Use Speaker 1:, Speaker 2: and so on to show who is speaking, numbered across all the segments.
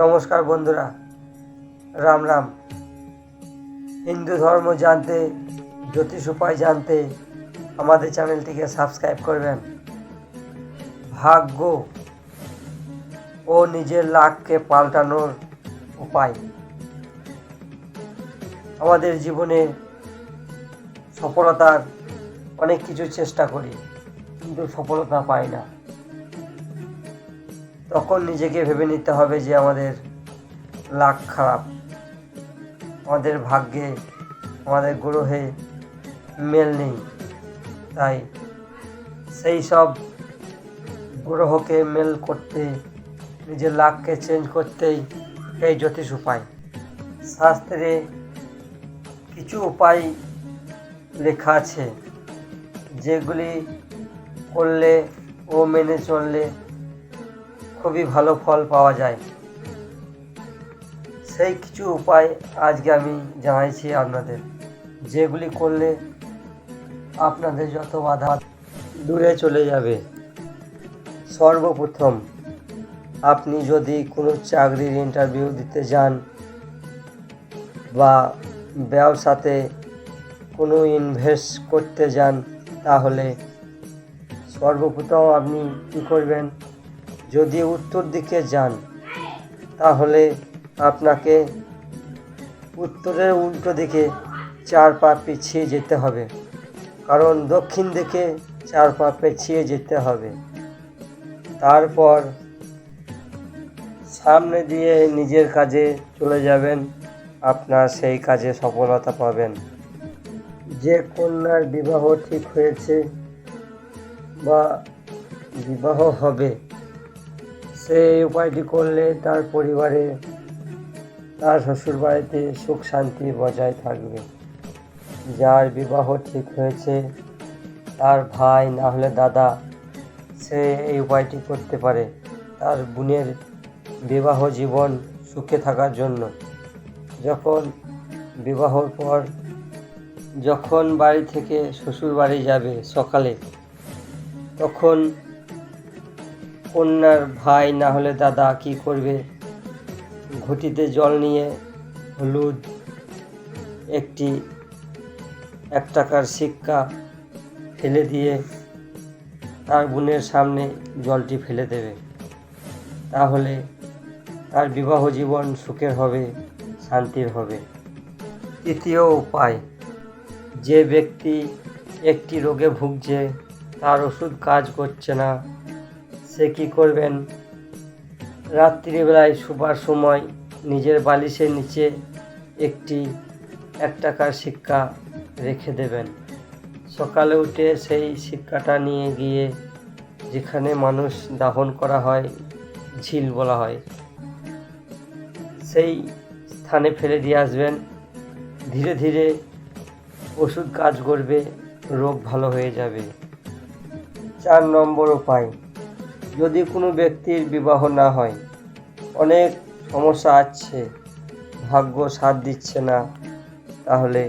Speaker 1: নমস্কার বন্ধুরা, রাম রাম। হিন্দু ধর্ম জানতে, জ্যোতিষ উপায় জানতে আমাদের চ্যানেলটিকে সাবস্ক্রাইব করবেন। ভাগ্য ও নিজের লাককে পাল্টানোর উপায়। আমাদের জীবনে সফলতার অনেক কিছু চেষ্টা করি, কিন্তু সফলতা পাই না। তখন নিজেকে ভেবে নিতে হবে যে আমাদের লাক খারাপ, আমাদের ভাগ্যে, আমাদের গ্রহে মেল নেই। তাই সেই সব গ্রহকে মেল করতে, নিজের লাককে চেঞ্জ করতেই এই জ্যোতিষ উপায়। শাস্ত্রে কিছু উপায় লেখা আছে, যেগুলি করলে ও মেনে চললে খুবই ভালো ফল পাওয়া যায়। সেই কিছু উপায় আজকে আমি জানাইছি আপনাদের, যেগুলি করলে আপনাদের যত বাধা দূরে চলে যাবে। সর্বপ্রথম, আপনি যদি কোনো চাকরির ইন্টারভিউ দিতে যান বা ব্যবসাতে কোনো ইনভেস্ট করতে যান, তাহলে সর্বপ্রথম আপনি কী করবেন? যদি উত্তর দিকে যান, তাহলে আপনাকে উত্তরের উল্টো দিকে 4 পা পিছিয়ে যেতে হবে, কারণ দক্ষিণ দিকে 4 পা পিছিয়ে যেতে হবে। তারপর সামনে দিয়ে নিজের কাজে চলে যাবেন, আপনার সেই কাজে সফলতা পাবেন। যে কন্যার বিবাহ ঠিক হয়েছে বা বিবাহ হবে, সেই উপায়টি করলে তার পরিবারে, তার শ্বশুরবাড়িতে সুখ শান্তি বজায় থাকবে। যার বিবাহ ঠিক হয়েছে, তার ভাই না হলে দাদা, সে এই উপায়টি করতে পারে তার বোনের বিবাহ জীবন সুখে থাকার জন্য। যখন বিবাহর পর যখন বাড়ি থেকে শ্বশুর বাড়ি যাবে সকালে, তখন কন্যার ভাই না হলে দাদা কি করবে? ঘটিতে জল নিয়ে হলুদ, একটি 1 টাকার সিক্কা ফেলে দিয়ে তার বোনের সামনে জলটি ফেলে দেবে। তাহলে তার বিবাহ জীবন সুখের হবে, শান্তির হবে। তৃতীয় উপায়, যে ব্যক্তি একটি রোগে ভুগছে, তার ওষুধ কাজ করছে না, সে কী করবেন? রাত্রিবেলায় শোবার সময় নিজের বালিশের নিচে একটি 1 টাকার সিক্কা রেখে দেবেন। সকালে উঠে সেই সিক্কাটা নিয়ে গিয়ে যেখানে মানুষ দাফন করা হয়, ঝিল বলা হয়, সেই স্থানে ফেলে দিয়ে আসবেন। ধীরে ধীরে ওষুধ কাজ করবে, রোগ ভালো হয়ে যাবে। 4 নম্বর উপায়, যদি কোনো ব্যক্তির বিবাহ না হয়, অনেক সমস্যা আছে, ভাগ্য সাথ দিচ্ছে না, তাহলে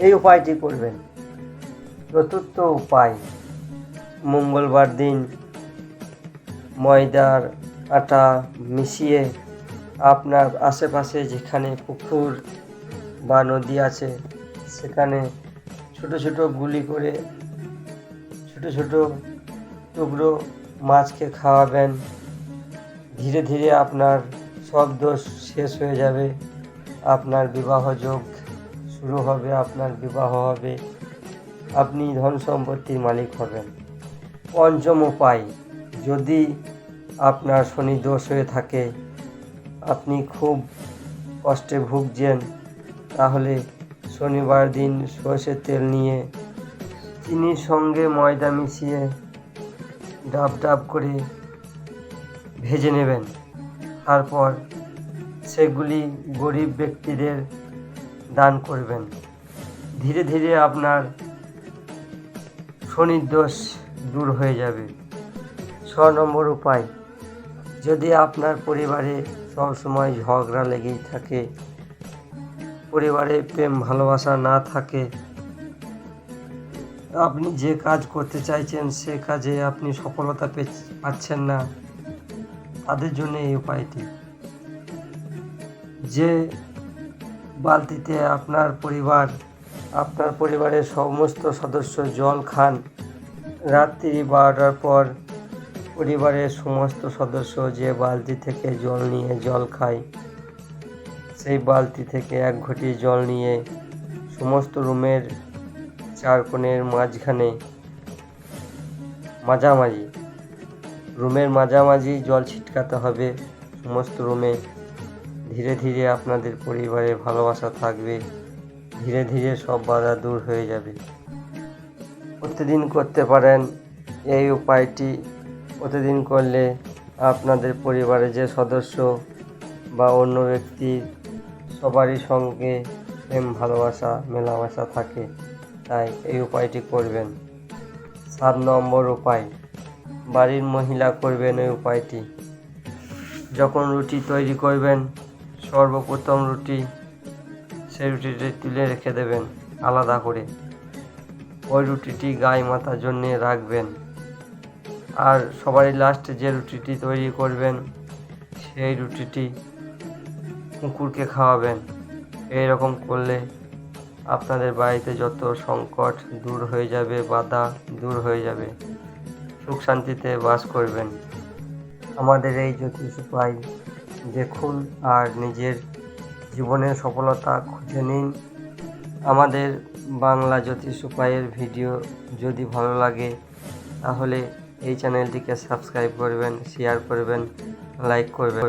Speaker 1: এই উপায়টি করবেন। চতুর্থ উপায়, মঙ্গলবার দিন ময়দার আটা মিশিয়ে আপনার আশেপাশে যেখানে পুকুর বা নদী আছে, সেখানে ছোট ছোট গুলি করে ছোট ছোট টুকরো মাছকে খাওয়াবেন। ধীরে ধীরে আপনার সব দোষ শেষ হয়ে যাবে, আপনার বিবাহ যোগ শুরু হবে, আপনার বিবাহ হবে, আপনি ধন সম্পত্তির মালিক হবেন। পঞ্চম উপায়, যদি আপনার শনি দোষ হয়ে থাকে, আপনি খুব কষ্টে ভুগছেন, তাহলে শনিবার দিন সরষের তেল নিয়ে চিনির সঙ্গে ময়দা মিশিয়ে ডাব ডাব করে ভেজে নেবেন। তারপর সেগুলি গরিব ব্যক্তিদের দান করবেন। ধীরে ধীরে আপনার শনির দোষ দূর হয়ে যাবে। 6 নম্বর উপায়, যদি আপনার পরিবারে সবসময় ঝগড়া লেগেই থাকে, পরিবারে প্রেম ভালোবাসা না থাকে, আপনি যে কাজ করতে চাইছেন সে কাজে আপনি সফলতা পাচ্ছেন না, তাদের জন্য এই উপায়টি। যে বালতিতে আপনার পরিবারের সমস্ত সদস্য জল খান, রাত্রি 12টার পর পরিবারের সমস্ত সদস্য যে বালতি থেকে জল নিয়ে জল খায়, সেই বালতি থেকে 1 ঘটি জল নিয়ে সমস্ত রুমের 4 কোণের মাঝখানে রুমের মাঝামাঝি জল ছিটকাতে হবে সমস্ত রুমে। ধীরে ধীরে আপনাদের পরিবারে ভালোবাসা থাকবে, ধীরে ধীরে সব বাধা দূর হয়ে যাবে। প্রতিদিন করতে পারেন এই উপায়টি। প্রতিদিন করলে আপনাদের পরিবারে যে সদস্য বা অন্য ব্যক্তি সবারই সঙ্গে প্রেম ভালোবাসা মেলামেশা থাকে, তাই এই উপায়টি করবেন। 7 নম্বর উপায়, বাড়ির মহিলা করবেন এই উপায়টি। যখন রুটি তৈরি করবেন, সর্বপ্রথম সেই রুটিটি তুলে রেখে দেবেন আলাদা করে। ওই রুটিটি গায়ে মাথার জন্যে রাখবেন। আর সবারই লাস্টে যে রুটিটি তৈরি করবেন, সেই রুটিটি কুকুরকে খাওয়াবেন। এইরকম করলে আপনাদের বাড়িতে যত সংকট দূর হয়ে যাবে, বাধা দূর হয়ে যাবে, সুখ শান্তিতে বাস করবেন। আমাদের এই জ্যোতিষ উপায় দেখুন আর নিজের জীবনের সফলতা খুঁজে নিন। আমাদের বাংলা জ্যোতিষ উপায়ের ভিডিও যদি ভালো লাগে তাহলে এই চ্যানেলটিকে সাবস্ক্রাইব করবেন, শেয়ার করবেন, লাইক করবেন।